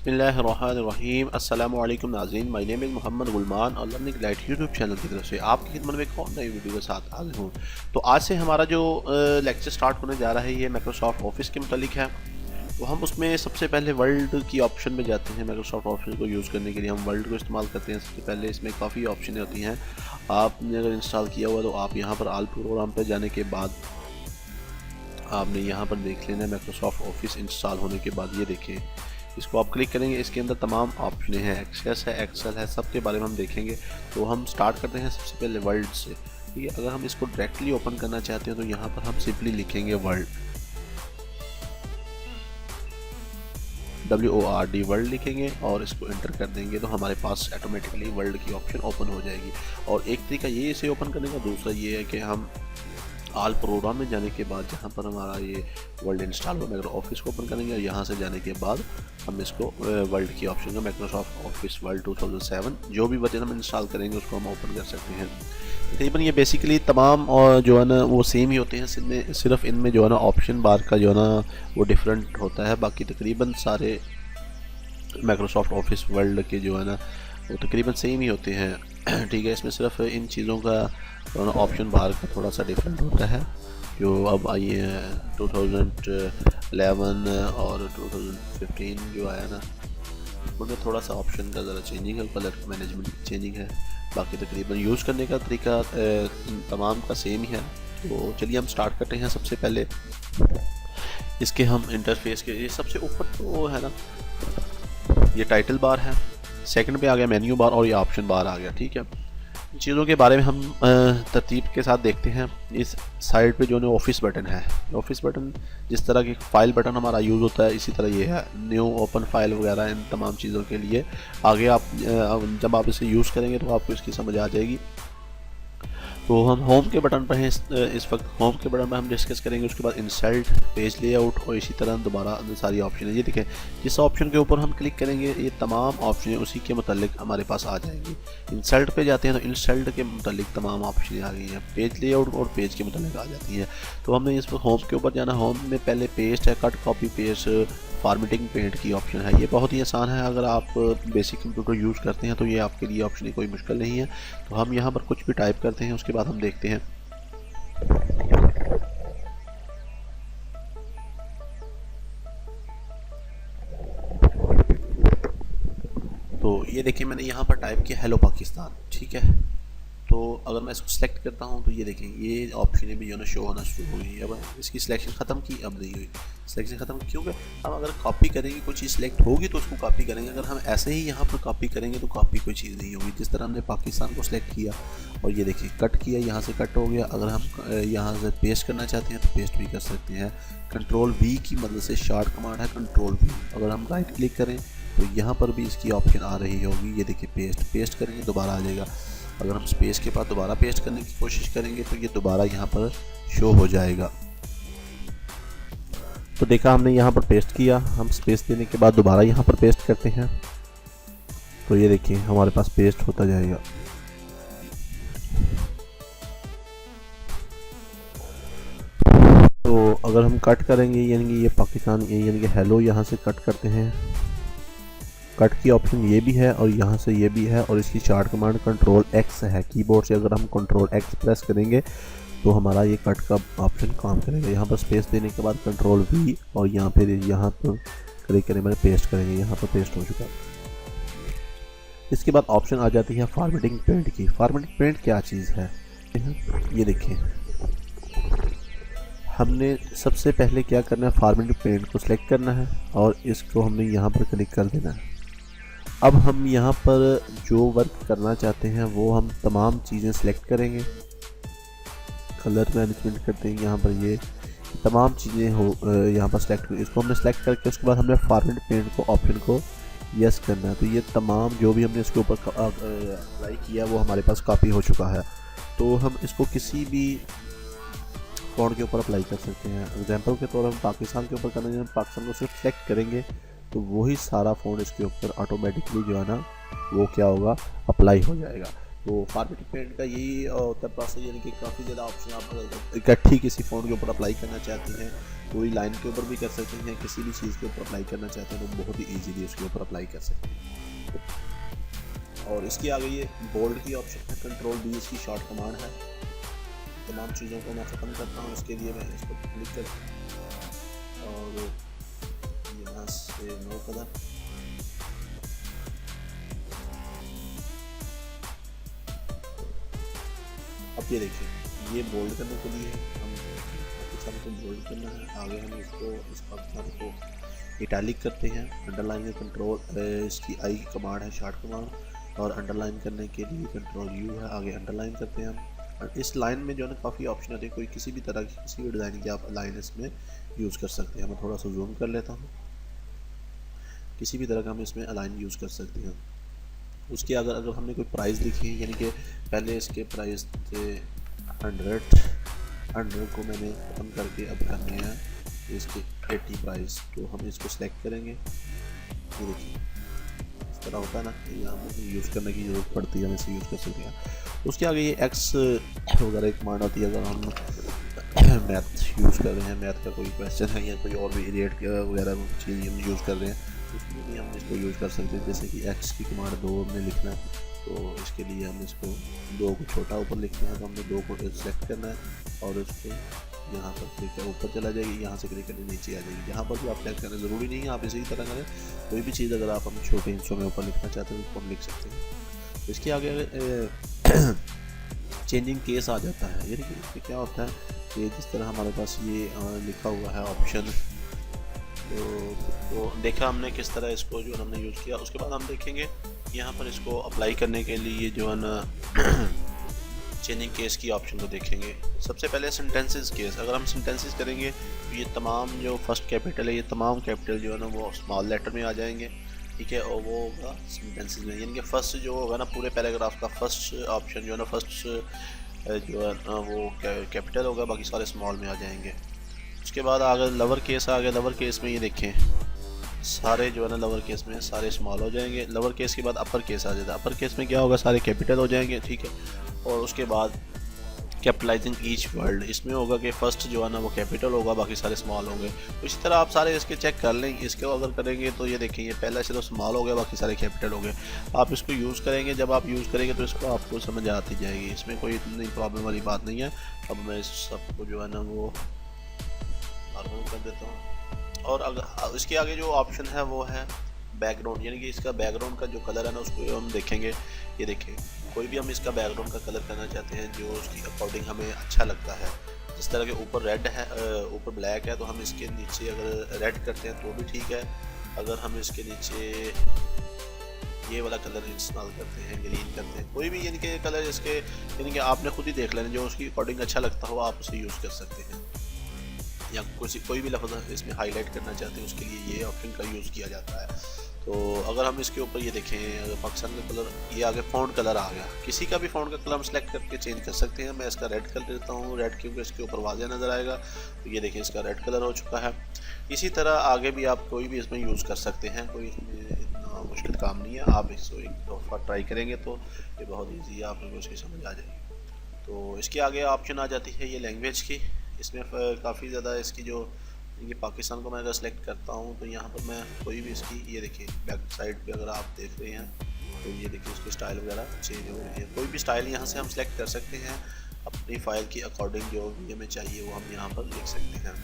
बिस्मिल्लाहिर्रहमानिर्रहीम। अस्सलामु अलैकुम नाज़रीन, माय नेम इज़ मोहम्मद गुलमान और लर्निंग लाइट यूट्यूब चैनल की तरफ से आपकी खिदमत में एक और नई वीडियो के साथ हाजिर हूँ। तो आज से हमारा जो लेक्चर स्टार्ट होने जा रहा है ये माइक्रोसॉफ्ट ऑफिस के मुतालिक है। तो हम उसमें सबसे पहले वर्ल्ड की ऑप्शन में जाते हैं। माइक्रोसॉफ्ट ऑफिस को यूज़ करने के लिए हम वर्ल्ड को इस्तेमाल करते हैं। सबसे पहले इसमें काफ़ी ऑप्शन होती हैं। आपने अगर इंस्टॉल किया हुआ तो आप यहाँ पर ऑल प्रोग्राम पर जाने के बाद आपने यहाँ पर देख लेना है माइक्रोसॉफ्ट ऑफिस इंस्टॉल होने के बाद ये देखें, इसको आप क्लिक करेंगे। इसके अंदर तमाम ऑप्शन हैं, एक्सेस है, एक्सेल है, सब के बारे में हम देखेंगे। तो हम स्टार्ट करते हैं सबसे पहले वर्ल्ड से। ठीक है, अगर हम इसको डायरेक्टली ओपन करना चाहते हैं तो यहाँ पर हम सिंपली लिखेंगे वर्ल्ड, WORD वर्ल्ड लिखेंगे और इसको एंटर कर देंगे तो हमारे पास ऑटोमेटिकली वर्ल्ड की ऑप्शन ओपन हो जाएगी। और एक तरीका ये इसे ओपन करने का, दूसरा ये है कि हम ऑल प्रोग्राम में जाने के बाद जहाँ पर हमारा ये वर्ल्ड इंस्टॉल हो, माइक्रो ऑफिस को ओपन करेंगे और यहाँ से जाने के बाद हम इसको वर्ल्ड की ऑप्शन का माइक्रोसॉफ्ट ऑफिस वर्ल्ड 2007 जो भी वर्जन हम इंस्टॉल करेंगे उसको हम ओपन कर सकते हैं। तकरीबन ये बेसिकली तमाम और जो है ना वो सेम ही होते हैं, सिर्फ इनमें जो है ना ऑप्शन बार का जो है ना वो डिफरेंट होता है। बाकी तकरीबन सारे माइक्रोसॉफ्ट ऑफिस वर्ल्ड के जो है ना वो तकरीबन सेम ही होते हैं। ठीक है, इसमें सिर्फ इन चीज़ों का ऑप्शन बाहर का थोड़ा सा डिफरेंट होता है। जो अब आई है 2011 और 2015 जो आया ना उनमें थोड़ा सा ऑप्शन का ज़रा चेंजिंग है, कलर मैनेजमेंट चेंजिंग है। बाकी तकरीबन यूज़ करने का तरीका तमाम का सेम ही है। तो चलिए हम स्टार्ट करते हैं। सबसे पहले इसके हम इंटरफेस के, ये सबसे ऊपर तो है ना ये टाइटल बार है, सेकंड पे आ गया मेन्यू बार और ये ऑप्शन बार आ गया। ठीक है, चीज़ों के बारे में हम तरतीब के साथ देखते हैं। इस साइड पे जो है ऑफिस बटन है, ऑफिस बटन जिस तरह की फाइल बटन हमारा यूज़ होता है इसी तरह ये है, न्यू ओपन फाइल वगैरह इन तमाम चीज़ों के लिए। आगे आप जब आप इसे यूज़ करेंगे तो आपको इसकी समझ आ जाएगी। तो हम होम के बटन पर हैं इस वक्त। होम के बटन पर हम डिस्कस करेंगे, उसके बाद इंसर्ट, पेज लेआउट और इसी तरह दोबारा सारी ऑप्शन है। ये देखें, जिस ऑप्शन के ऊपर हम क्लिक करेंगे ये तमाम ऑप्शन उसी के मुतालिक हमारे पास आ जाएंगी। इंसर्ट पे जाते हैं तो इंसर्ट के मुतालिक तमाम ऑप्शन आ गई हैं। पेज लेआउट और पेज के मुतालिक आ जाती हैं। तो हमने इस पर होम के ऊपर जाना। होम में पहले पेस्ट है, cut copy paste, formatting paint की ऑप्शन है। ये बहुत ही आसान है, अगर आप बेसिक कंप्यूटर यूज़ करते हैं तो ये आपके लिए ऑप्शन ही कोई मुश्किल नहीं है। तो हम यहाँ पर कुछ भी टाइप करते हैं, उसके बाद हम देखते हैं। तो ये देखिए मैंने यहाँ पर टाइप किया हेलो पाकिस्तान। ठीक है, तो अगर मैं इसको सेलेक्ट करता हूँ तो ये देखें ये ऑप्शन भी जो ना शो होना शुरू हुई है। अब इसकी सिलेक्शन ख़त्म की, अब नहीं हुई सिलेक्शन ख़त्म, क्योंकि हम अगर कॉपी करेंगे कोई चीज़ सिलेक्ट होगी तो उसको कॉपी करेंगे। अगर हम ऐसे ही यहाँ पर कॉपी करेंगे तो कॉपी कोई चीज़ नहीं होगी। जिस तरह हमने पाकिस्तान को सिलेक्ट किया और ये देखिए कट किया, यहाँ से कट हो गया। अगर हम यहाँ से पेस्ट करना चाहते हैं तो पेस्ट भी कर सकते हैं। कंट्रोल V की मदद से शॉर्ट कमांड है कंट्रोल V। अगर हम राइट क्लिक करें तो यहाँ पर भी इसकी ऑप्शन आ रही होगी। ये देखिए पेस्ट करेंगे दोबारा आ जाएगा। अगर हम स्पेस के बाद दोबारा पेस्ट करने की कोशिश करेंगे तो ये दोबारा यहाँ पर शो हो जाएगा। तो देखा हमने यहाँ पर पेस्ट किया, हम स्पेस देने के बाद दोबारा यहाँ पर पेस्ट करते हैं तो ये देखिए हमारे पास पेस्ट होता जाएगा। तो अगर हम कट करेंगे यानी कि ये पाकिस्तान यानी कि हेलो यहाँ से कट करते हैं, कट की ऑप्शन ये भी है और यहाँ से ये भी है। और इसकी शॉर्ट कमांड कंट्रोल X है। कीबोर्ड से अगर हम कंट्रोल X प्रेस करेंगे तो हमारा ये कट का ऑप्शन काम करेगा। यहाँ पर स्पेस देने के बाद कंट्रोल V और यहाँ पर क्लिक करें, मैंने पेस्ट करेंगे, यहाँ पर पेस्ट हो चुका है। इसके बाद ऑप्शन आ जाती है फॉर्मेटिंग पेंट की। फॉर्मेटिंग पेंट क्या चीज़ है, ये देखिए हमने सबसे पहले क्या करना है, फॉर्मेटिंग पेंट को सिलेक्ट करना है और इसको हमने यहाँ पर क्लिक कर देना है। अब हम यहाँ पर जो वर्क करना चाहते हैं वो हम तमाम चीज़ें सिलेक्ट करेंगे। कलर मैनेजमेंट करते हैं, यहाँ पर ये तमाम चीज़ें हो यहाँ पर सिलेक्ट, इसको हमने सिलेक्ट करके उसके बाद हमने फॉर्मेट पेंट को ऑप्शन को यस करना है। तो ये तमाम जो भी हमने इसके ऊपर अप्लाई किया वो हमारे पास कॉपी हो चुका है। तो हम इसको किसी भी फ़ॉन्ट के ऊपर अप्लाई कर सकते हैं। एग्जाम्पल के तौर पर हम पाकिस्तान के ऊपर करना है, पाकिस्तान को सिर्फ सेलेक्ट करेंगे तो वही सारा फ़ॉन्ट इसके ऊपर ऑटोमेटिकली जो है ना वो क्या होगा, अप्लाई हो जाएगा। तो फॉर्मेटिंग पेंट का यही होता है प्रोसेस, यानी कि काफ़ी ज़्यादा ऑप्शन आप इकट्ठी किसी फ़ॉन्ट के ऊपर अप्लाई करना चाहते हैं, पूरी लाइन के ऊपर भी कर सकते हैं, किसी भी चीज़ के ऊपर अप्लाई करना चाहते हैं तो बहुत ही ईजीली उसके ऊपर अप्लाई कर सकते हैं। और इसके आगे ये बोल्ड की ऑप्शन है, कंट्रोल डी इसकी शॉर्ट कमांड है। तमाम चीज़ों को मैं ख़त्म करता हूँ, इसके लिए मैं इसको क्लिक करता हूँ और यहाँ से नो कलर, अब ये देखिए ये बोल्ड करने के लिए हम पाकिस्तान को बोल्ड करना है। आगे हम इसको इस पाकिस्तान को इटैलिक करते हैं, अंडरलाइन में कंट्रोल इसकी आई की कमांड है, शॉर्ट कमांड, और अंडरलाइन करने के लिए कंट्रोल यू है। आगे अंडरलाइन करते हैं हम। और इस लाइन में जो है ना काफ़ी ऑप्शन आते हैं, कोई किसी भी तरह की किसी भी डिज़ाइन की आप लाइन इसमें यूज़ कर सकते हैं। मैं थोड़ा सा जूम कर लेता हूँ, किसी भी तरह का हम इसमें अलाइन यूज़ कर सकते हैं। उसके अगर हमने कोई प्राइस लिखी है, यानी कि पहले इसके प्राइस थे 100 को मैंने ख़त्म करके अब करने हैं इसके 80 प्राइस, तो हम इसको सिलेक्ट करेंगे। ये देखिए इस तरह होता है ना, यहाँ हमें यूज़ करने की ज़रूरत पड़ती है, हम इसे यूज़ कर सकते हैं। उसके आगे ये एक्स वगैरह एक कमांड होती है, अगर हम मैथ यूज़ कर रहे हैं, मैथ का कोई क्वेश्चन है या कोई और भी रेट वगैरह चीज़ हम यूज़ कर रहे हैं, उसमें भी हम इसको यूज़ कर सकते हैं। जैसे कि एक्स की कमांड 2 हमने लिखना है, तो इसके लिए हम इसको 2 को छोटा ऊपर लिखते हैं, तो हमने 2 को सेलेक्ट करना है और उसको यहाँ पर क्लिक कर ऊपर चला जाएगी, यहाँ से क्लिक करके नीचे आ जाएगी। यहाँ पर भी आप सेलेक्ट करना ज़रूरी नहीं है, आप इसी तरह करें। कोई भी चीज़ अगर आप हम छोटे हिस्सों में ऊपर लिखना चाहते हैं तो उसको हम लिख सकते हैं। तो इसके आगे चेंजिंग केस आ जाता है, यानी कि इसमें क्या होता है कि जिस तरह हमारे पास ये लिखा हुआ है ऑप्शन, तो देखा हमने किस तरह इसको जो हमने यूज़ किया। उसके बाद हम देखेंगे यहाँ पर इसको अप्लाई करने के लिए जो है ना चेंजिंग केस की ऑप्शन को देखेंगे। सबसे पहले सेंटेंसेस केस, अगर हम सेंटेंसेस करेंगे तो ये तमाम जो फर्स्ट कैपिटल है, ये तमाम कैपिटल जो है ना वो स्मॉल लेटर में आ जाएंगे, ठीक है, और वो होगा सेंटेंसेस में, यानी कि फर्स्ट जो होगा ना पूरे पैराग्राफ का फर्स्ट ऑप्शन जो है ना फर्स्ट जो है ना वो कैपिटल होगा, बाकी सारे स्मॉल में आ जाएंगे। उसके बाद आगे लवर केस आ गया, लवर केस में ये देखें सारे जो है ना लवर केस में सारे स्मॉल हो जाएंगे। लवर केस के बाद अपर केस आ जाता है, अपर केस में क्या होगा सारे कैपिटल हो जाएंगे, ठीक है। और उसके बाद कैपिटलाइजिंग ईच वर्ड, इसमें होगा कि फर्स्ट जो है ना वो कैपिटल होगा, बाकी सारे स्मॉल होंगे। तो इसी तरह आप सारे इसके चेक कर लें, इसके अगर करेंगे तो ये देखें ये पहला से तो स्मॉल हो गया, बाकी सारे कैपिटल हो गए। आप इसको यूज़ करेंगे, जब आप यूज़ करेंगे तो इसको आपको समझ आती जाएगी, इसमें कोई इतनी प्रॉब्लम वाली बात नहीं है। अब मैं इस सबको जो है ना वो नॉर्मल कर देता हूँ। और अगर इसके आगे जो ऑप्शन है वो है बैकग्राउंड, यानी कि इसका बैकग्राउंड का जो कलर है ना उसको हम देखेंगे। ये देखें कोई भी हम इसका बैकग्राउंड का कलर करना चाहते हैं जो उसकी अकॉर्डिंग हमें अच्छा लगता है। जिस तरह के ऊपर रेड है, ऊपर ब्लैक है, तो हम इसके नीचे अगर रेड करते हैं तो भी ठीक है। अगर हम इसके नीचे ये वाला कलर इस्तेमाल करते हैं, ग्रीन करते हैं, कोई भी यानी कि कलर इसके यानी कि आपने खुद ही देख लेना, जो उसकी अकॉर्डिंग अच्छा लगता हो आप उसे यूज़ कर सकते हैं। या कोई भी लफ्ज़ इसमें हाईलाइट करना चाहते हैं उसके लिए ये ऑप्शन का यूज़ किया जाता है। तो अगर हम इसके ऊपर ये देखें, अगर पाकिस्तान का कलर ये आगे फ़ॉन्ट कलर आ गया, किसी का भी फ़ॉन्ट का कलर हम सेलेक्ट करके चेंज कर सकते हैं। मैं इसका रेड कर देता हूँ, रेड क्योंकि इसके ऊपर वाज़ेह नज़र आएगा। तो ये देखें इसका रेड कलर हो चुका है। इसी तरह आगे भी आप कोई भी इसमें यूज़ कर सकते हैं, कोई इसमें इतना मुश्किल काम नहीं है। आप इसको एक दफ़ा ट्राई करेंगे तो ये बहुत ईजी है, आप लोगों को इसकी समझ आ जाएगी। तो इसके आगे ऑप्शन आ जाती है ये लैंग्वेज की, इसमें काफ़ी ज़्यादा इसकी जो ये पाकिस्तान को मैं अगर सेलेक्ट करता हूँ तो यहाँ पर मैं कोई भी इसकी ये देखिए बैक साइड पे अगर आप देख रहे हैं तो ये देखिए उसकी स्टाइल वगैरह चेंज हो रही है। कोई भी स्टाइल यहाँ से हम सेलेक्ट कर सकते हैं, अपनी फ़ाइल की अकॉर्डिंग जो भी हमें चाहिए वो हम यहाँ पर लिख सकते हैं,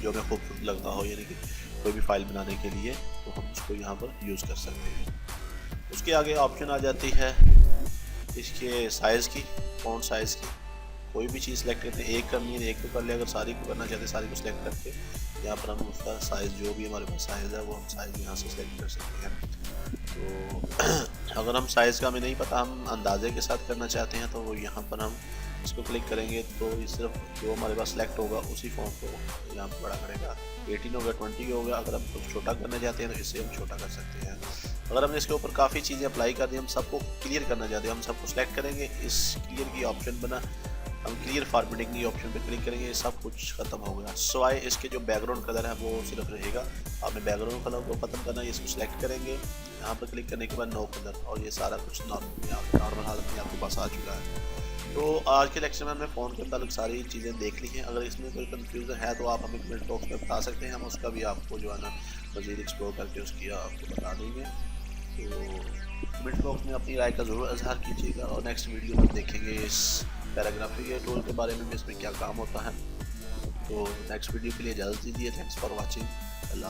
जो हमें खूबसूरत लगता हो, यानी कि कोई भी फ़ाइल बनाने के लिए तो हम उसको यहाँ पर यूज़ कर सकते हैं। उसके आगे ऑप्शन आ जाती है इसके साइज़ की, फ़ॉन्ट साइज़ की। कोई भी चीज़ सेलेक्ट करते हैं, एक करनी है एक तो कर ले, अगर सारी को करना चाहते हैं सारी को सेलेक्ट करके यहाँ पर हम उसका साइज़ जो भी हमारे पास साइज़ है वो हम साइज़ यहाँ से सेलेक्ट कर सकते हैं। तो अगर हम साइज़ का हमें नहीं पता, हम अंदाजे के साथ करना चाहते हैं तो वो यहाँ पर हम इसको क्लिक करेंगे तो ये सिर्फ जो हमारे पास सेलेक्ट होगा उसी फॉर्म को यहाँ पर बड़ा करेगा। 18 होगा, 20 होगा। अगर हम कुछ छोटा करना चाहते हैं तो इससे हम छोटा कर सकते हैं। अगर हमने इसके ऊपर काफ़ी चीज़ें अप्लाई कर दी, हम सबको क्लियर करना चाहते हैं, हम सबको सेलेक्ट करेंगे, इस क्लियर की ऑप्शन बना हम क्लियर फॉर्मेटिंग की ऑप्शन पे क्लिक करेंगे, सब कुछ खत्म हो गया, सिवाय इसके जो बैकग्राउंड कलर है वो सिर्फ रहेगा। आपने बैकग्राउंड कलर को खत्म करना है, इसको सिलेक्ट करेंगे, यहाँ पर क्लिक करने के बाद नो कलर, और ये सारा कुछ नॉर्मल हालत में आपके पास आ चुका है। तो आज के लेक्चर में हमने फ़ोन के मुताबिक सारी चीज़ें देख ली हैं। अगर इसमें कोई कंफ्यूजन है तो आप हमें कमेंट बॉक्स में बता सकते हैं, हम उसका भी आपको जो है ना मज़ीद एक्सप्लोर करके उसकी आपको बता देंगे। तो कमेंट बॉक्स में अपनी राय का ज़रूर इजहार कीजिएगा, और नेक्स्ट वीडियो में देखेंगे इस पैराग्राफी के टूल के बारे में भी, इसमें क्या काम होता है। तो नेक्स्ट वीडियो के लिए इजाज़त दीजिए। Thanks for watching. अल्लाह।